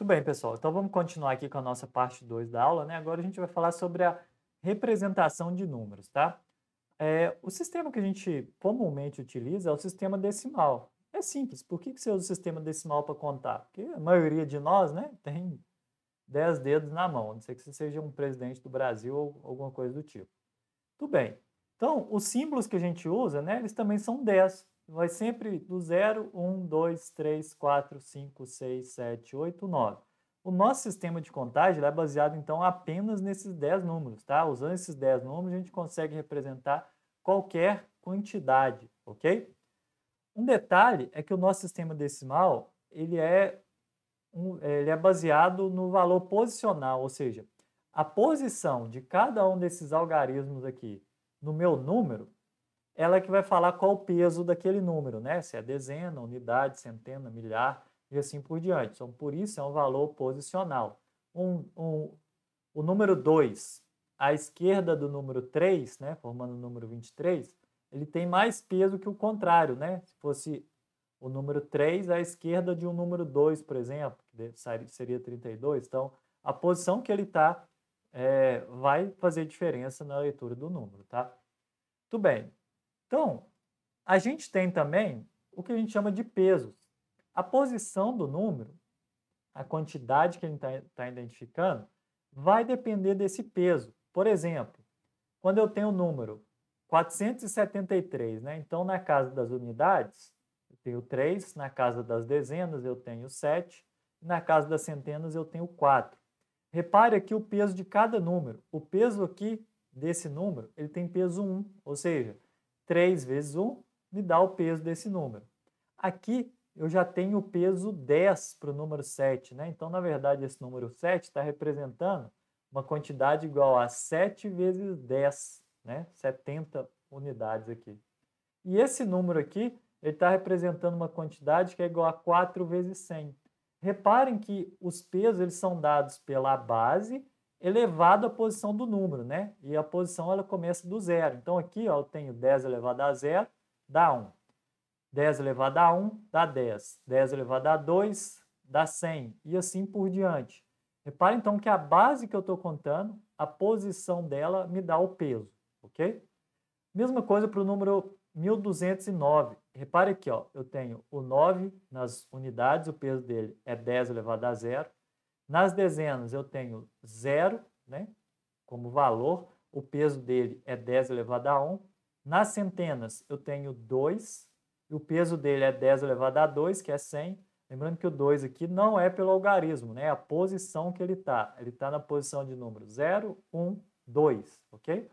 Tudo bem, pessoal. Então vamos continuar aqui com a nossa parte 2 da aula, né? Agora a gente vai falar sobre a representação de números, tá? O sistema que a gente comumente utiliza é o sistema decimal. É simples. Por que você usa o sistema decimal para contar? Porque a maioria de nós, né, tem 10 dedos na mão, a não ser que você seja um presidente do Brasil ou alguma coisa do tipo. Tudo bem. Então, os símbolos que a gente usa, né, eles também são 10. Vai sempre do 0, 1, 2, 3, 4, 5, 6, 7, 8, 9. O nosso sistema de contagem ele é baseado, então, apenas nesses 10 números, tá? Usando esses 10 números, a gente consegue representar qualquer quantidade, ok? Um detalhe é que o nosso sistema decimal, ele é baseado no valor posicional, ou seja, a posição de cada um desses algarismos aqui no meu número, ela é que vai falar qual o peso daquele número, né? Se é dezena, unidade, centena, milhar e assim por diante. Então, por isso é um valor posicional. O número 2 à esquerda do número 3, né, formando o número 23, ele tem mais peso que o contrário, né? Se fosse o número 3 à esquerda de um número 2, por exemplo, que seria 32. Então, a posição que ele está vai fazer diferença na leitura do número, tá? Tudo bem. Então, a gente tem também o que a gente chama de pesos. A posição do número, a quantidade que ele está identificando, vai depender desse peso. Por exemplo, quando eu tenho o número 473, né? Então, na casa das unidades, eu tenho 3, na casa das dezenas eu tenho 7, na casa das centenas eu tenho 4. Repare aqui o peso de cada número. O peso aqui desse número, ele tem peso 1, ou seja, 3 vezes 1 me dá o peso desse número. Aqui eu já tenho o peso 10 para o número 7, né? Então, na verdade, esse número 7 está representando uma quantidade igual a 7 vezes 10, né? 70 unidades aqui. E esse número aqui, ele está representando uma quantidade que é igual a 4 vezes 100. Reparem que os pesos eles são dados pela base elevado à posição do número, né? E a posição ela começa do zero. Então aqui ó, eu tenho 10 elevado a zero, dá 1. 10 elevado a 1 dá 10. 10 elevado a 2 dá 100. E assim por diante. Repare então que a base que eu estou contando, a posição dela me dá o peso, ok? Mesma coisa para o número 1209. Repare aqui, ó, eu tenho o 9 nas unidades, o peso dele é 10 elevado a zero. Nas dezenas eu tenho 0, né, como valor, o peso dele é 10 elevado a 1. Nas centenas eu tenho 2, e o peso dele é 10 elevado a 2, que é 100. Lembrando que o 2 aqui não é pelo algarismo, né? É a posição que ele está. Ele está na posição de número 0, 1, 2, ok?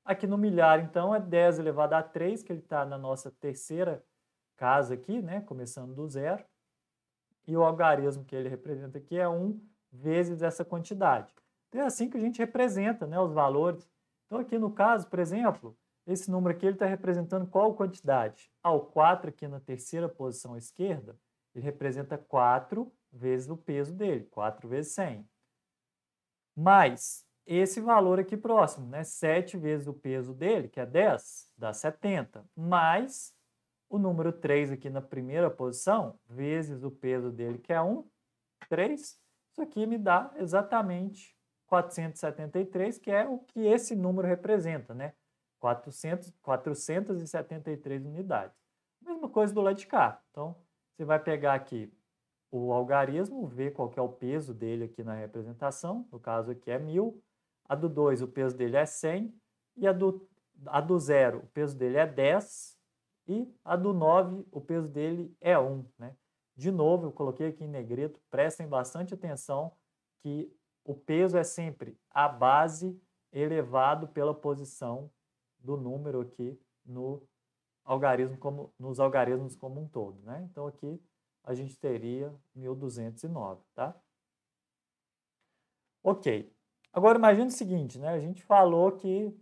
Aqui no milhar, então, é 10 elevado a 3, que ele está na nossa terceira casa aqui, né? Começando do zero. E o algarismo que ele representa aqui é 1 vezes essa quantidade. Então, é assim que a gente representa, né, os valores. Então, aqui no caso, por exemplo, esse número aqui está representando qual quantidade? O 4 aqui na terceira posição à esquerda, ele representa 4 vezes o peso dele, 4 vezes 100. Mais esse valor aqui próximo, né? 7 vezes o peso dele, que é 10, dá 70. Mais o número 3 aqui na primeira posição, vezes o peso dele, que é 1, 3. Isso aqui me dá exatamente 473, que é o que esse número representa, né? 473 unidades. Mesma coisa do lado de cá. Então, você vai pegar aqui o algarismo, ver qual que é o peso dele aqui na representação, no caso aqui é 1000, a do 2 o peso dele é 100, e a do 0 o peso dele é 10, e a do 9 o peso dele é 1, né? De novo, eu coloquei aqui em negrito, prestem bastante atenção que o peso é sempre a base elevado pela posição do número aqui no nos algarismos como um todo, né? Então aqui a gente teria 1209, tá? Ok. Agora imagine o seguinte, né? A gente falou que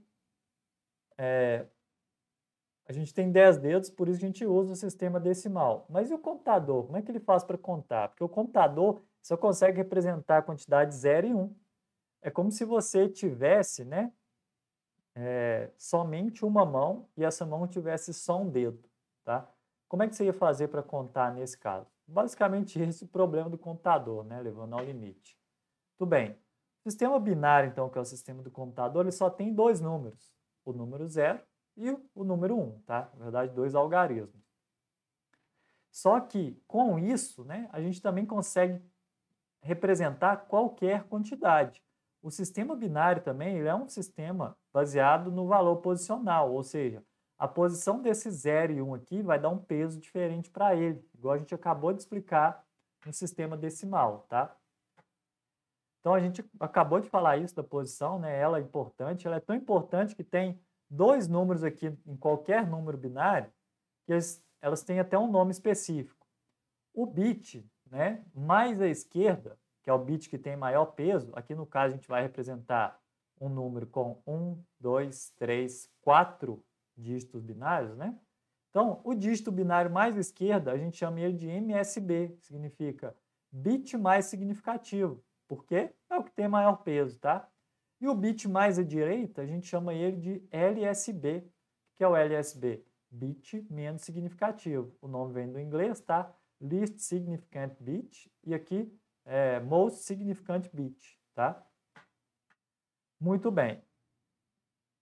a gente tem 10 dedos, por isso a gente usa o sistema decimal. Mas e o computador? Como é que ele faz para contar? Porque o computador só consegue representar a quantidade 0 e 1. É como se você tivesse, né, somente uma mão e essa mão tivesse só um dedo, tá? Como é que você ia fazer para contar nesse caso? Basicamente esse é o problema do computador, né? Levando ao limite. Tudo bem. O sistema binário, então, que é o sistema do computador, ele só tem dois números. O número 0 e o número 1, tá? Na verdade, dois algarismos. Só que, com isso, né, a gente também consegue representar qualquer quantidade. O sistema binário também ele é um sistema baseado no valor posicional, ou seja, a posição desse 0 e 1 aqui vai dar um peso diferente para ele, igual a gente acabou de explicar no sistema decimal, tá? Então a gente acabou de falar isso da posição, né? Ela é importante, ela é tão importante que tem dois números aqui em qualquer número binário, que elas têm até um nome específico. O bit, né, mais à esquerda, que é o bit que tem maior peso, aqui no caso a gente vai representar um número com 1, 2, 3, 4 dígitos binários, né? Então, o dígito binário mais à esquerda, a gente chama ele de MSB, que significa bit mais significativo, porque é o que tem maior peso, tá? E o bit mais à direita, a gente chama ele de LSB, que é o LSB, bit menos significativo. O nome vem do inglês, tá? Least Significant Bit e aqui Most Significant Bit, tá? Muito bem.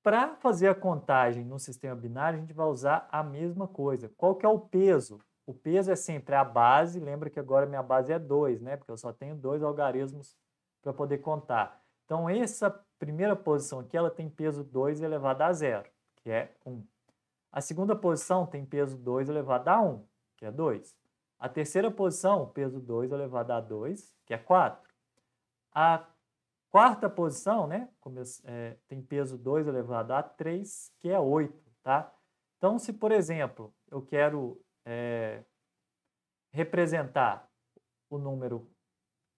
Para fazer a contagem no sistema binário, a gente vai usar a mesma coisa. Qual que é o peso? O peso é sempre a base, lembra que agora minha base é 2, né? Porque eu só tenho dois algarismos para poder contar. Então, essa primeira posição aqui, ela tem peso 2 elevado a 0, que é 1. A segunda posição tem peso 2 elevado a 1, que é 2. A terceira posição, peso 2 elevado a 2, que é 4. A quarta posição, né, tem peso 2 elevado a 3, que é 8, tá? Então, se, por exemplo, eu quero representar o número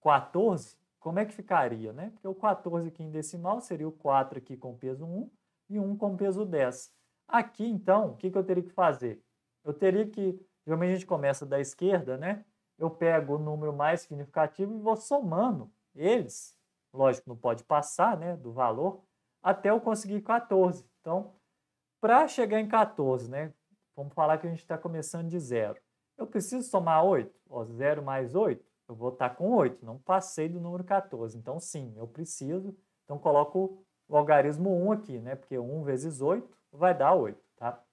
14, como é que ficaria, né? Porque o 14 aqui em decimal seria o 4 aqui com peso 1 e 1 com peso 10. Aqui, então, o que eu teria que fazer? Eu teria que, geralmente a gente começa da esquerda, né? Eu pego o número mais significativo e vou somando eles, lógico, não pode passar, né, do valor, até eu conseguir 14. Então, para chegar em 14, né, vamos falar que a gente está começando de 0. Eu preciso somar 8? Ó, 0 mais 8, eu vou estar com 8, não passei do número 14. Então, sim, eu preciso. Então, coloco o algarismo 1 aqui, né, porque 1 vezes 8 vai dar 8, tá?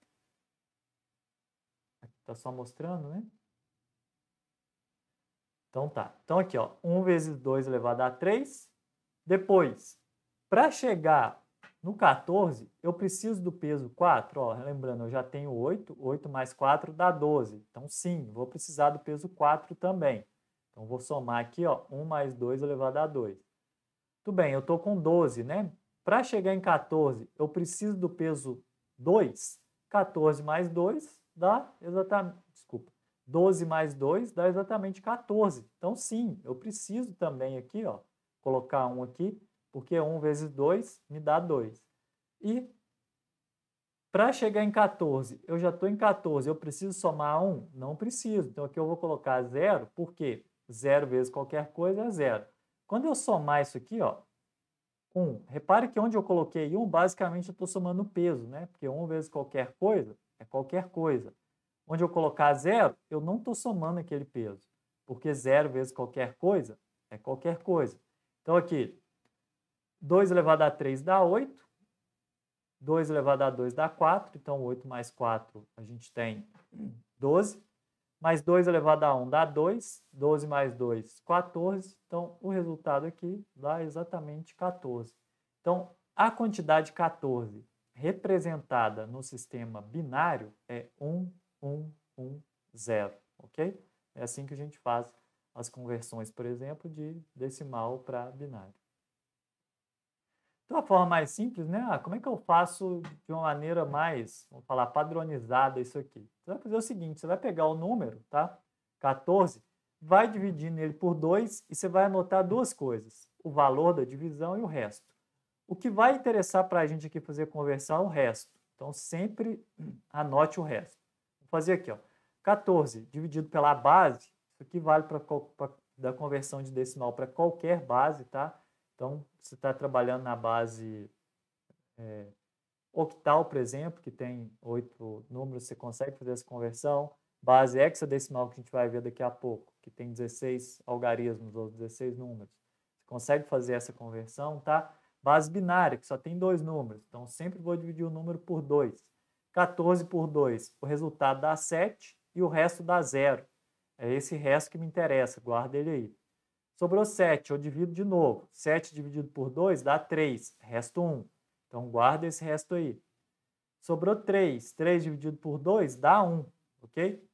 Aqui está só mostrando, né? Então, tá. Então, aqui, ó, 1 vezes 2 elevado a 3. Depois, para chegar no 14, eu preciso do peso 4. Ó, lembrando, eu já tenho 8. 8 mais 4 dá 12. Então, sim, vou precisar do peso 4 também. Então, vou somar aqui, ó, 1 mais 2 elevado a 2. Tudo bem, eu estou com 12, né? Para chegar em 14, eu preciso do peso 2. 14 mais 2 dá exatamente... Desculpa. 12 mais 2 dá exatamente 14. Então, sim, eu preciso também aqui, ó, colocar 1 aqui, porque 1 vezes 2 me dá 2. E para chegar em 14, eu já estou em 14, eu preciso somar 1? Não preciso. Então, aqui eu vou colocar 0, porque 0 vezes qualquer coisa é 0. Quando eu somar isso aqui, ó, 1, repare que onde eu coloquei 1, basicamente eu estou somando peso, né? Porque 1 vezes qualquer coisa é qualquer coisa. Onde eu colocar 0, eu não estou somando aquele peso, porque 0 vezes qualquer coisa é qualquer coisa. Então, aqui, 2 elevado a 3 dá 8, 2 elevado a 2 dá 4, então 8 mais 4 a gente tem 12, mais 2 elevado a 1 dá 2, 12 mais 2, 14, então o resultado aqui dá exatamente 14. Então, a quantidade 14 representada no sistema binário é 1, 1, 1, 0, ok? É assim que a gente faz as conversões, por exemplo, de decimal para binário. Então, a forma mais simples, né? Como é que eu faço de uma maneira mais, vamos falar, padronizada isso aqui? Você vai fazer o seguinte, você vai pegar o número, tá? 14, vai dividir nele por 2 e você vai anotar duas coisas, o valor da divisão e o resto. O que vai interessar para a gente aqui fazer a conversão é o resto. Então, sempre anote o resto. Vou fazer aqui, ó. 14 dividido pela base, isso aqui vale para da conversão de decimal para qualquer base, tá? Então, você está trabalhando na base octal, por exemplo, que tem 8 números, você consegue fazer essa conversão. base hexadecimal que a gente vai ver daqui a pouco, que tem 16 algarismos ou 16 números. Você consegue fazer essa conversão, tá? Base binária, que só tem 2 números, então sempre vou dividir o número por 2. 14 por 2, o resultado dá 7 e o resto dá 0. É esse resto que me interessa, guarda ele aí. Sobrou 7, eu divido de novo. 7 dividido por 2 dá 3, resto 1. Então guarda esse resto aí. Sobrou 3, 3 dividido por 2 dá 1, ok?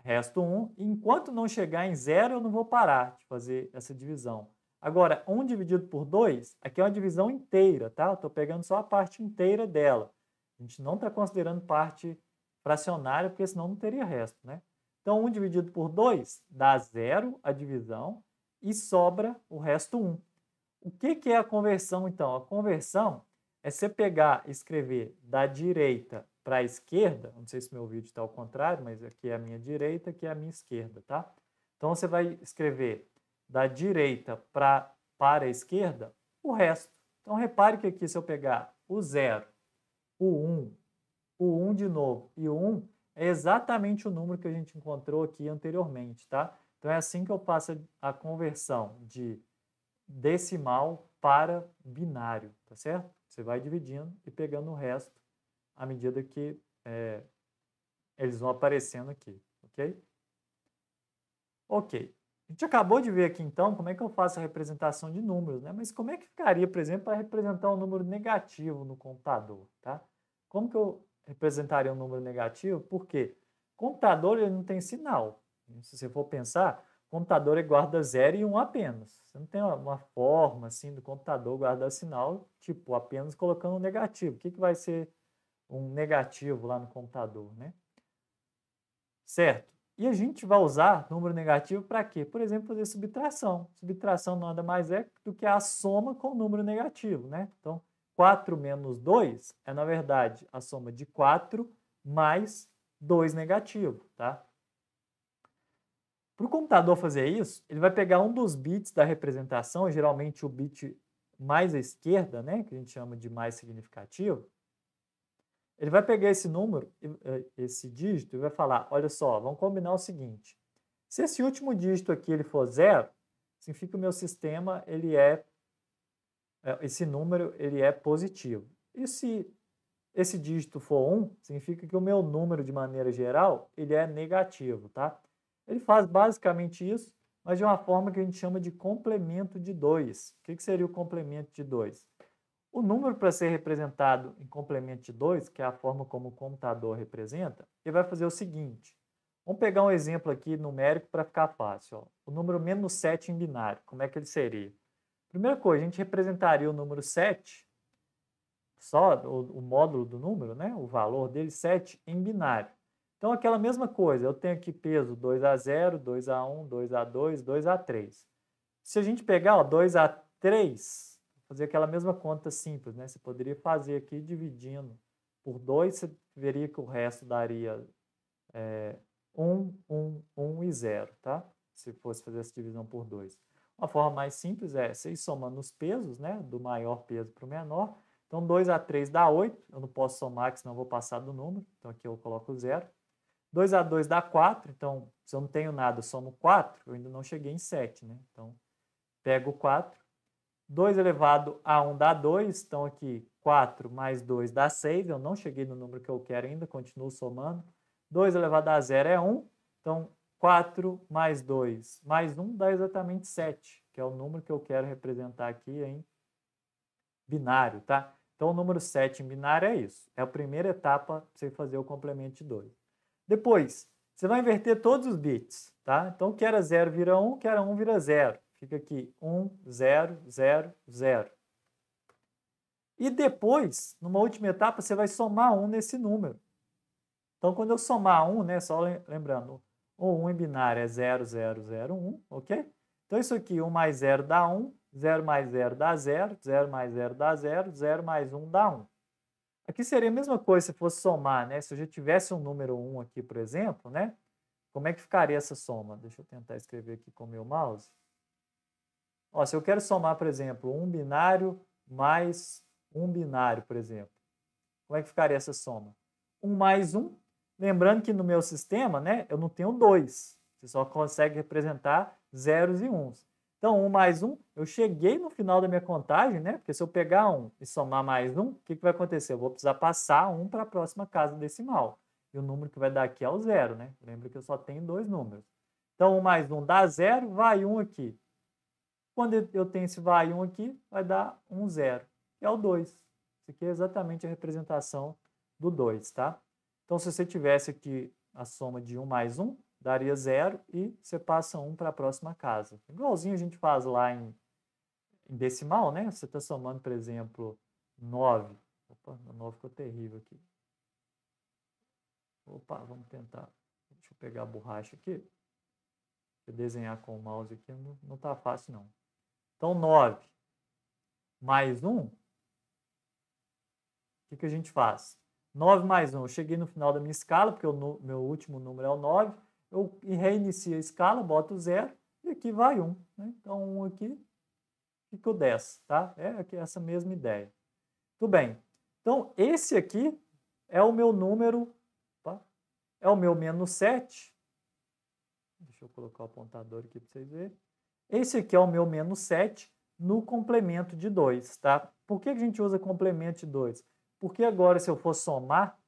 Resto 1. Enquanto não chegar em 0, eu não vou parar de fazer essa divisão. Agora, 1 dividido por 2, aqui é uma divisão inteira, tá? Eu estou pegando só a parte inteira dela. A gente não está considerando parte fracionária, porque senão não teria resto, né? Então, 1 dividido por 2 dá 0, a divisão, e sobra o resto 1. O que é a conversão, então? A conversão é você pegar e escrever da direita para a esquerda, não sei se meu vídeo está ao contrário, mas aqui é a minha direita, aqui é a minha esquerda, tá? Então, você vai escrever da direita para a esquerda o resto. Então, repare que aqui, se eu pegar o 0, o 1 de novo e o 1, é exatamente o número que a gente encontrou aqui anteriormente, tá? Então, é assim que eu faço a conversão de decimal para binário, tá certo? Você vai dividindo e pegando o resto à medida que eles vão aparecendo aqui, ok? Ok. A gente acabou de ver aqui, então, como é que eu faço a representação de números, né? Mas como é que ficaria, por exemplo, para representar um número negativo no computador, tá? Como que eu representaria um número negativo? Porque computador ele não tem sinal. Se você for pensar, computador ele guarda 0 e 1 apenas. Você não tem uma forma assim do computador guardar sinal, tipo, apenas colocando um negativo. O que vai ser um negativo lá no computador, né? Certo? E a gente vai usar número negativo para quê? Por exemplo, fazer subtração. Subtração nada mais é do que a soma com o número negativo, né? Então, 4 menos 2 é, na verdade, a soma de 4 mais 2 negativo, tá? Para o computador fazer isso, ele vai pegar um dos bits da representação, geralmente o bit mais à esquerda, né, que a gente chama de mais significativo. Ele vai pegar esse número, esse dígito, e vai falar, olha só, vamos combinar o seguinte, se esse último dígito aqui ele for 0, significa que o meu sistema, esse número, ele é positivo. E se esse dígito for 1, significa que o meu número, de maneira geral, ele é negativo, tá? Ele faz basicamente isso, mas de uma forma que a gente chama de complemento de 2. O que seria o complemento de 2? O número para ser representado em complemento de 2, que é a forma como o computador representa, ele vai fazer o seguinte. Vamos pegar um exemplo aqui numérico para ficar fácil. Ó. O número menos 7 em binário, como é que ele seria? Primeira coisa, a gente representaria o número 7, só o módulo do número, né? O valor dele, 7, em binário. Então, aquela mesma coisa, eu tenho aqui peso 2A0, 2A1, 2A2, 2A3. Se a gente pegar ó, 2A3, fazer aquela mesma conta simples, né? Você poderia fazer aqui dividindo por 2, você veria que o resto daria 1, 1, 1 e 0, tá? Se fosse fazer essa divisão por 2. Uma forma mais simples é você ir somando os pesos, né? Do maior peso para o menor. Então, 2A3 dá 8. Eu não posso somar, que senão eu vou passar do número. Então, aqui eu coloco 0. 2A2 dá 4. Então, se eu não tenho nada, eu somo 4. Eu ainda não cheguei em 7, né? Então, pego 4. 2 elevado a 1 dá 2. Então, aqui, 4 mais 2 dá 6. Eu não cheguei no número que eu quero ainda. Continuo somando. 2 elevado a 0 é 1. Então, 4 mais 2 mais 1 dá exatamente 7, que é o número que eu quero representar aqui em binário, tá? Então, o número 7 em binário é isso. É a primeira etapa para você fazer o complemento de 2. Depois, você vai inverter todos os bits, tá? Então, o que era 0 vira 1, o que era 1 vira 0. Fica aqui 1, 0, 0, 0. E depois, numa última etapa, você vai somar 1 nesse número. Então, quando eu somar 1, né, só lembrando, o 1 em binário é 0, 0, 0, 1, ok? Então, isso aqui, 1 mais 0 dá 1, 0 mais 0 dá 0, 0 mais 0 dá 0, 0 mais 1 dá 1. Aqui seria a mesma coisa se fosse somar, né? Se eu já tivesse um número 1 aqui, por exemplo, né? Como é que ficaria essa soma? Deixa eu tentar escrever aqui com o meu mouse. Ó, se eu quero somar, por exemplo, um binário mais um binário, por exemplo, como é que ficaria essa soma? 1 mais 1 Lembrando que no meu sistema, né, eu não tenho 2. Você só consegue representar zeros e uns. Então, 1 mais 1, eu cheguei no final da minha contagem, né? Porque se eu pegar 1 e somar mais 1, o que vai acontecer? Eu vou precisar passar 1 para a próxima casa decimal. E o número que vai dar aqui é o 0, né? Lembra que eu só tenho 2 números. Então, 1 mais 1 dá 0, vai 1 aqui. Quando eu tenho esse vai 1 aqui, vai dar 1, 0. Que é o 2. Isso aqui é exatamente a representação do 2, tá? Então, se você tivesse aqui a soma de 1 mais 1, daria 0 e você passa 1 para a próxima casa. Igualzinho a gente faz lá em decimal, né? Você está somando, por exemplo, 9. Opa, o 9 ficou terrível aqui. Opa, vamos tentar. Deixa eu pegar a borracha aqui. Desenhar com o mouse aqui não está fácil, não. Então, 9 mais 1, o que a gente faz? 9 mais 1, eu cheguei no final da minha escala, porque o meu último número é o 9, eu reinicio a escala, boto 0, e aqui vai 1. Né? Então, 1 aqui, ficou 10, tá? É aqui essa mesma ideia. Tudo bem. Então, esse aqui é o meu número, tá? É o meu menos 7. Deixa eu colocar o apontador aqui para vocês verem. Esse aqui é o meu menos 7 no complemento de 2, tá? Por que a gente usa complemento de 2? Porque agora, se eu for somar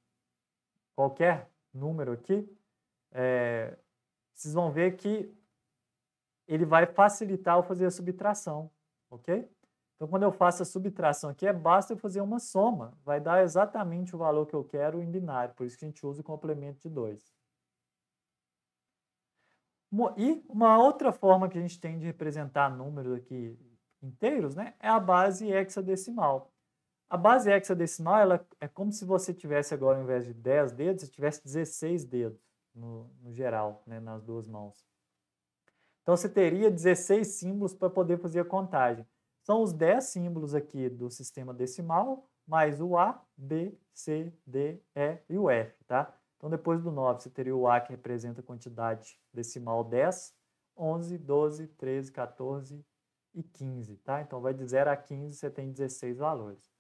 qualquer número aqui, vocês vão ver que ele vai facilitar eu fazer a subtração, ok? Então, quando eu faço a subtração aqui, basta eu fazer uma soma. Vai dar exatamente o valor que eu quero em binário, por isso que a gente usa o complemento de 2. E uma outra forma que a gente tem de representar números aqui inteiros, né, é a base hexadecimal. A base hexadecimal ela é como se você tivesse agora, ao invés de 10 dedos, você tivesse 16 dedos no geral, né, nas duas mãos. Então, você teria 16 símbolos para poder fazer a contagem. São os 10 símbolos aqui do sistema decimal, mais o A, B, C, D, E e o F, tá? Então, depois do 9, você teria o A, que representa a quantidade decimal 10, 11, 12, 13, 14 e 15, tá? Então, vai de 0 a 15, você tem 16 valores.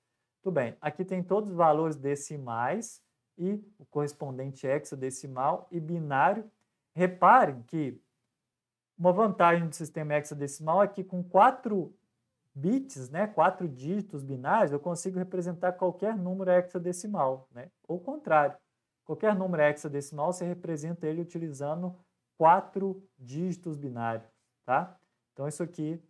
Tudo bem, aqui tem todos os valores decimais e o correspondente hexadecimal e binário. Reparem que uma vantagem do sistema hexadecimal é que com 4 bits, né, 4 dígitos binários, eu consigo representar qualquer número hexadecimal, né? Ou o contrário, qualquer número hexadecimal você representa ele utilizando 4 dígitos binários, tá? Então isso aqui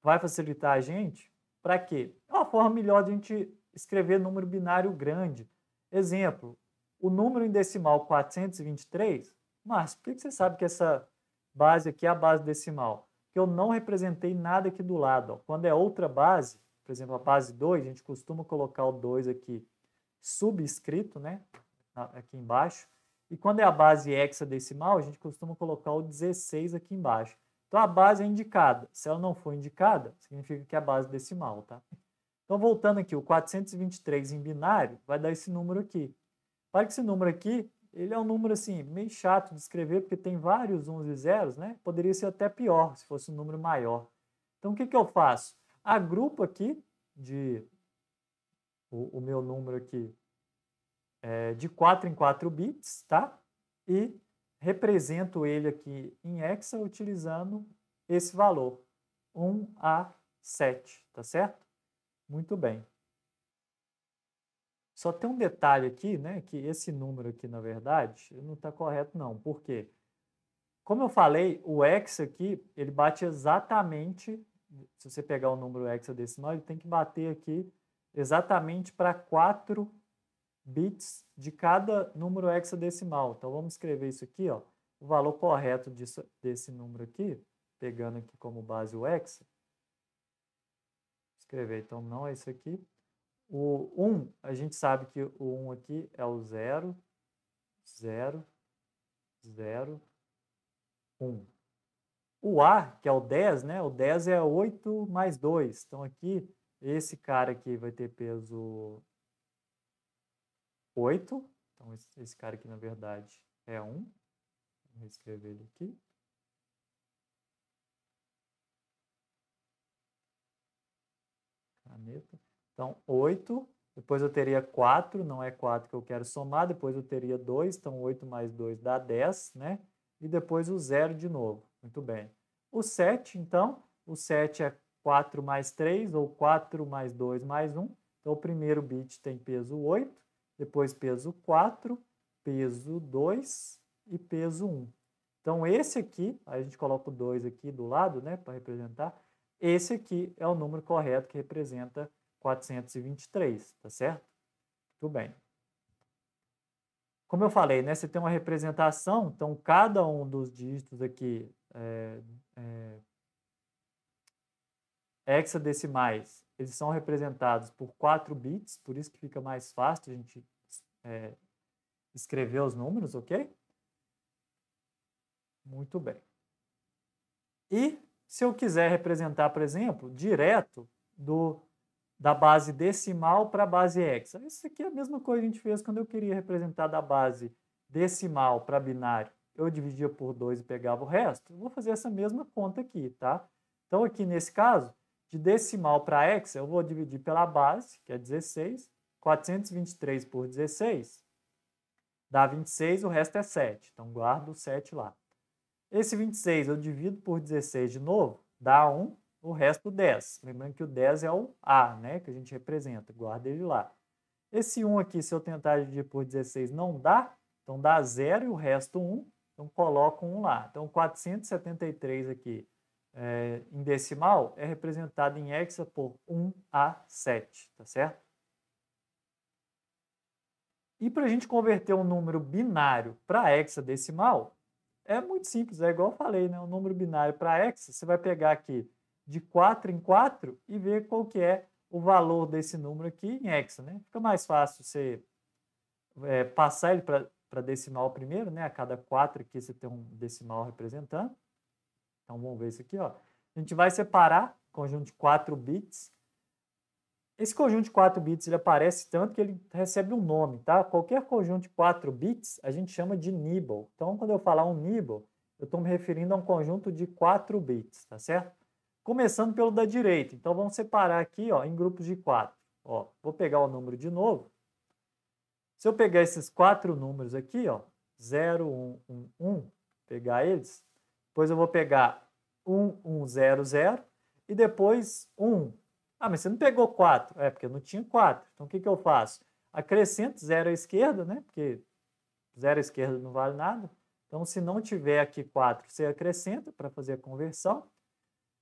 vai facilitar a gente para quê? É uma forma melhor de a gente escrever número binário grande. Exemplo, o número em decimal 423, mas por que você sabe que essa base aqui é a base decimal? Que eu não representei nada aqui do lado. Ó. Quando é outra base, por exemplo, a base 2, a gente costuma colocar o 2 aqui subscrito, né? Aqui embaixo. E quando é a base hexadecimal, a gente costuma colocar o 16 aqui embaixo. Então, a base é indicada. Se ela não for indicada, significa que é a base decimal, tá? Então, voltando aqui, o 423 em binário vai dar esse número aqui. Para que esse número aqui, ele é um número assim, meio chato de escrever, porque tem vários uns e zeros, né? Poderia ser até pior se fosse um número maior. Então, o que eu faço? Agrupo aqui o meu número aqui de 4 em 4 bits, tá? E represento ele aqui em hexa utilizando esse valor, 1 a 7, tá certo? Muito bem. Só tem um detalhe aqui, né, que esse número aqui, na verdade, não está correto não. Por quê? Como eu falei, o hexa aqui, ele bate exatamente, se você pegar o número hexadecimal, ele tem que bater aqui exatamente para 4 bits de cada número hexadecimal. Então, vamos escrever isso aqui, ó, o valor correto desse número aqui, pegando aqui como base o hexa. Escrever, então, não é isso aqui. O 1, a gente sabe que o 1 aqui é o 0, 0, 0, 1. O A, que é o 10, né? O 10 é 8 mais 2. Então, aqui, esse cara aqui vai ter peso 8. Então, esse cara aqui, na verdade, é 1. Vou escrever ele aqui. Caneta. Então, 8 depois eu teria 4, não é 4 que eu quero somar, depois eu teria 2, então 8 mais 2 dá 10, né? E depois o 0 de novo. Muito bem. O 7, então, o 7 é 4 mais 3, ou 4 mais 2 mais 1. Então, o primeiro bit tem peso 8, depois peso 4, peso 2 e peso 1. Então, esse aqui, a gente coloca o 2 aqui do lado, né, para representar. Esse aqui é o número correto que representa 423, tá certo? Tudo bem. Como eu falei, né, você tem uma representação, então cada um dos dígitos aqui hexadecimais, eles são representados por 4 bits, por isso que fica mais fácil a gente escrever os números, ok? Muito bem. E se eu quiser representar, por exemplo, direto da base decimal para a base hexa. Isso aqui é a mesma coisa que a gente fez quando eu queria representar da base decimal para binário. Eu dividia por 2 e pegava o resto. Eu vou fazer essa mesma conta aqui, tá? Então, aqui nesse caso, de decimal para hexa, eu vou dividir pela base, que é 16. 423 por 16 dá 26, o resto é 7. Então, guardo o 7 lá. Esse 26 eu divido por 16 de novo, dá 1, o resto 10. Lembrando que o 10 é o A, né, que a gente representa, guarda ele lá. Esse 1 aqui, se eu tentar dividir por 16, não dá, então dá 0 e o resto 1, então coloco 1 lá. Então 473 aqui em decimal é representado em hexa por 1 a 7, tá certo? E para a gente converter um número binário para hexadecimal, é muito simples, é igual eu falei, né? O número binário para hexa, você vai pegar aqui de 4 em 4 e ver qual que é o valor desse número aqui em hexa, né? Fica mais fácil você passar ele para decimal primeiro, né? A cada 4 aqui você tem um decimal representando. Então, vamos ver isso aqui, ó. A gente vai separar o conjunto de 4 bits. Esse conjunto de 4 bits ele aparece tanto que ele recebe um nome, tá? Qualquer conjunto de 4 bits a gente chama de nibble. Então, quando eu falar um nibble, eu estou me referindo a um conjunto de 4 bits, tá certo? Começando pelo da direita. Então, vamos separar aqui, ó, em grupos de 4. Ó, vou pegar o número de novo. Se eu pegar esses 4 números aqui, ó, 0, 1, 1, 1, pegar eles, depois eu vou pegar 1, 1, 0, 0 e depois 1. Ah, mas você não pegou 4. É, porque eu não tinha 4. Então, o que eu faço? Acrescento 0 à esquerda, né? Porque 0 à esquerda não vale nada. Então, se não tiver aqui 4, você acrescenta para fazer a conversão.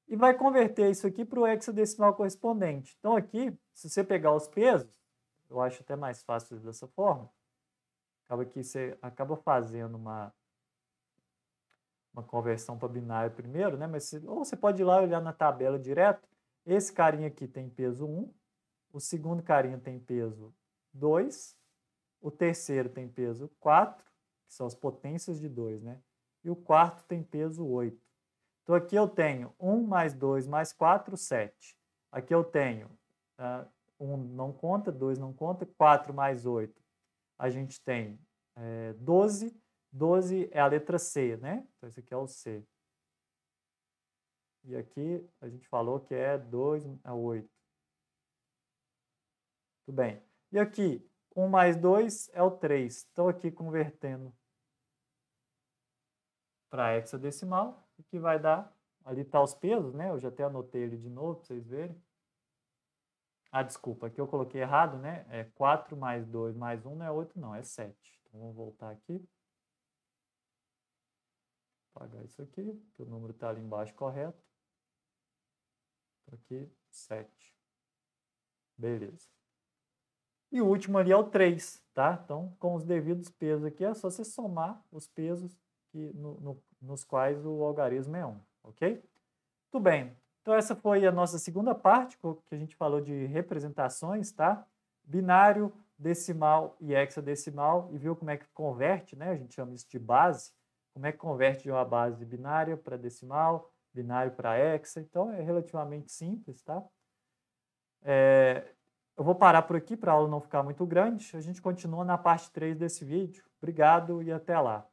E vai converter isso aqui para o hexadecimal correspondente. Então, aqui, se você pegar os pesos, eu acho até mais fácil dessa forma. Acaba que você acaba fazendo uma conversão para binário primeiro, né? Mas ou você pode ir lá olhar na tabela direto. Esse carinha aqui tem peso 1, o segundo carinha tem peso 2, o terceiro tem peso 4, que são as potências de 2, né? E o quarto tem peso 8. Então, aqui eu tenho 1 mais 2 mais 4, 7. Aqui eu tenho 1 não conta, 2 não conta, 4 mais 8. A gente tem 12. 12 é a letra C, né? Então, esse aqui é o C. E aqui a gente falou que é 2 a 8. Tudo bem. E aqui, 1 mais 2 é o 3. Então, aqui convertendo para hexadecimal, o que vai dar? Ali está os pesos, né? Eu já até anotei ele de novo para vocês verem. Ah, desculpa, aqui eu coloquei errado, né? É 4 mais 2 mais 1 não é 8, não, é 7. Então, vamos voltar aqui. Apagar isso aqui, que o número está ali embaixo correto. Aqui, 7. Beleza. E o último ali é o 3, tá? Então, com os devidos pesos aqui, é só você somar os pesos nos quais o algarismo é 1, ok? Tudo bem. Então, essa foi a nossa segunda parte, que a gente falou de representações, tá? Binário, decimal e hexadecimal, e viu como é que converte, né? A gente chama isso de base. Como é que converte de uma base binária para decimal, binário para hexa. Então, é relativamente simples, tá? Eu vou parar por aqui para a aula não ficar muito grande. A gente continua na parte 3 desse vídeo. Obrigado e até lá.